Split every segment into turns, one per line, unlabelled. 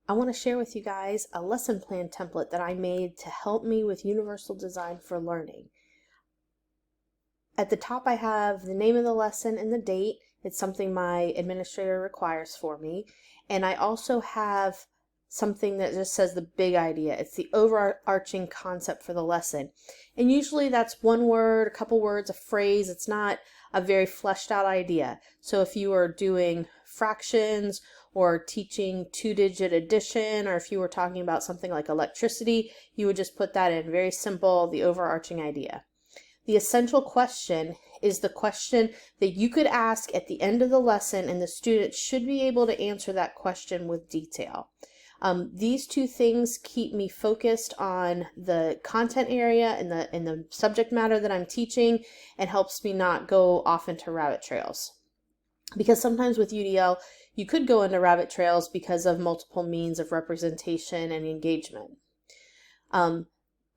I want to share with you guys a lesson plan template that I made to help me with universal design for learning. At the top I have the name of the lesson and the date. It's something my administrator requires for me. And I also have something that just says the big idea. It's the overarching concept for the lesson. And usually that's one word, a couple words, a phrase. It's not a very fleshed out idea. So if you are doing fractions or teaching two-digit addition, or if you were talking about something like electricity, you would just put that in very simple, the overarching idea. The essential question is the question that you could ask at the end of the lesson, and the student should be able to answer that question with detail. These two things keep me focused on the content area and the subject matter that I'm teaching, and helps me not go off into rabbit trails. Because sometimes with UDL, you could go into rabbit trails because of multiple means of representation and engagement.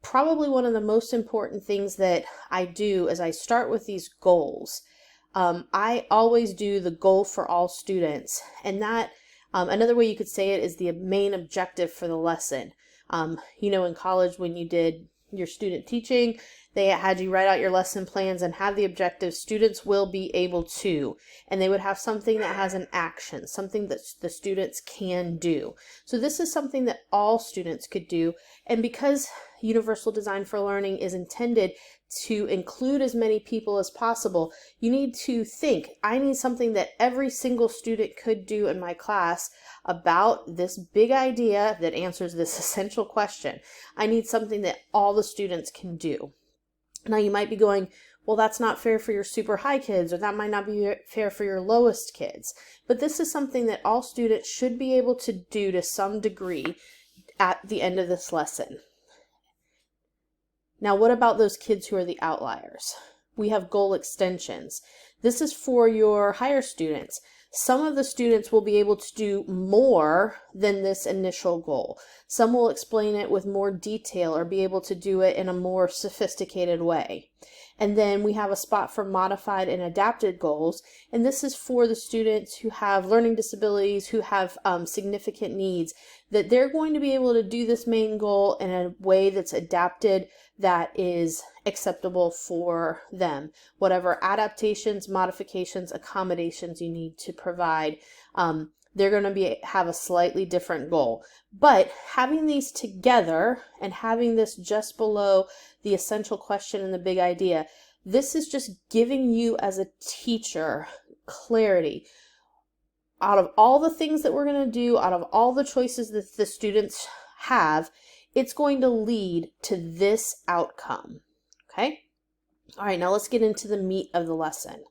Probably one of the most important things that I do is I start with these goals. I always do the goal for all students, and that another way you could say it is the main objective for the lesson. In college when you did your student teaching, they had you write out your lesson plans and have the objective, students will be able to, and they would have something that has an action, something that the students can do. So this is something that all students could do, and because Universal Design for Learning is intended to include as many people as possible, you need to think, I need something that every single student could do in my class about this big idea that answers this essential question. I need something that all the students can do. Now you might be going, well, that's not fair for your super high kids, or that might not be fair for your lowest kids. But this is something that all students should be able to do to some degree at the end of this lesson. Now, what about those kids who are the outliers? We have goal extensions. This is for your higher students. Some of the students will be able to do more than this initial goal. Some will explain it with more detail or be able to do it in a more sophisticated way. And then we have a spot for modified and adapted goals. And this is for the students who have learning disabilities, who have significant needs, that they're going to be able to do this main goal in a way that's adapted, that is acceptable for them. Whatever adaptations, modifications, accommodations you need to provide, they're going to have a slightly different goal. But having these together and having this just below the essential question and the big idea, this is just giving you as a teacher clarity. Out of all the things that we're going to do, out of all the choices that the students have, it's going to lead to this outcome. Okay? All right, now let's get into the meat of the lesson.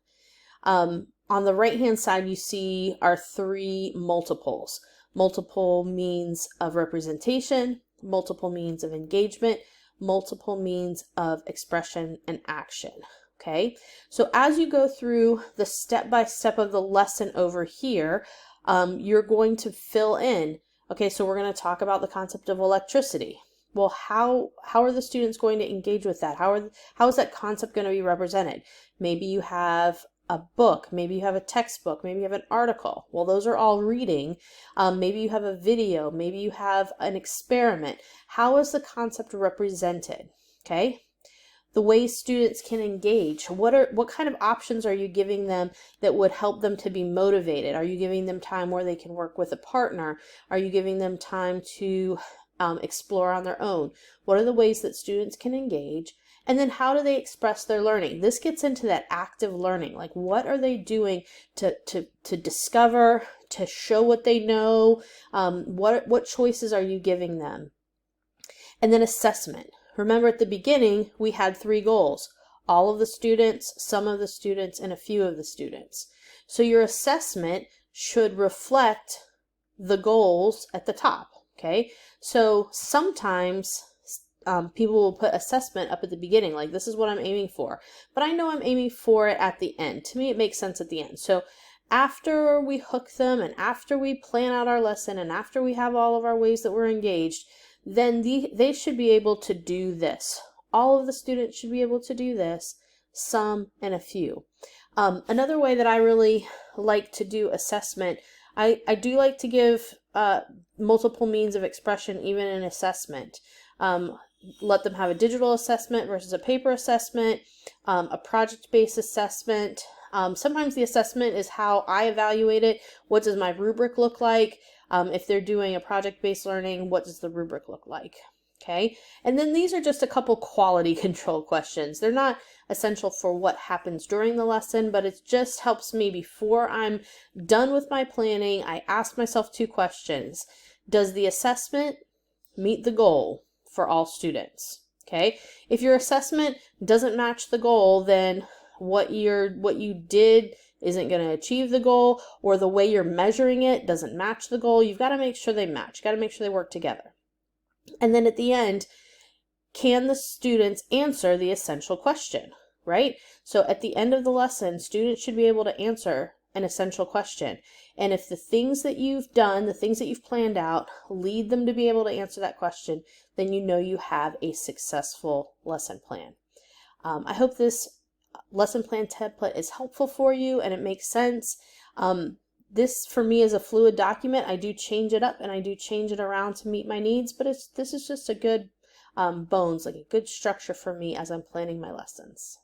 On the right-hand side, you see our three multiples. Multiple means of representation, multiple means of engagement, multiple means of expression and action. Okay, so as you go through the step-by-step of the lesson over here, you're going to fill in. Okay, so we're going to talk about the concept of electricity. Well, how are the students going to engage with that? How is that concept going to be represented? Maybe you have a book, maybe you have a textbook, maybe you have an article. Well, those are all reading. Maybe you have a video, maybe you have an experiment. How is the concept represented? Okay. The ways students can engage. What kind of options are you giving them that would help them to be motivated? Are you giving them time where they can work with a partner? Are you giving them time to explore on their own? What are the ways that students can engage? And then how do they express their learning? This gets into that active learning. Like, what are they doing to discover, to show what they know? What choices are you giving them? And then assessment. Remember at the beginning, we had three goals. All of the students, some of the students, and a few of the students. So your assessment should reflect the goals at the top. Okay, so sometimes people will put assessment up at the beginning, like this is what I'm aiming for, but I know I'm aiming for it at the end. To me, it makes sense at the end. So after we hook them, and after we plan out our lesson, and after we have all of our ways that we're engaged, then they should be able to do this. All of the students should be able to do this, some and a few. Another way that I really like to do assessment, I do like to give multiple means of expression, even in assessment. Let them have a digital assessment versus a paper assessment, a project-based assessment. Sometimes the assessment is how I evaluate it. What does my rubric look like? If they're doing a project-based learning, what does the rubric look like? Okay, and then these are just a couple quality control questions. They're not essential for what happens during the lesson, but it just helps me before I'm done with my planning. I ask myself 2 questions. Does the assessment meet the goal for all students? Okay, if your assessment doesn't match the goal, then what you did isn't going to achieve the goal, or the way you're measuring it doesn't match the goal. You've got to make sure they match. You've got to make sure they work together. And then at the end, can the students answer the essential question, right? So at the end of the lesson, students should be able to answer an essential question. And if the things that you've done, the things that you've planned out, lead them to be able to answer that question, then you know you have a successful lesson plan. I hope this lesson plan template is helpful for you and it makes sense. This for me is a fluid document. I do change it up and I do change it around to meet my needs, but this is just a good bones, like a good structure for me as I'm planning my lessons.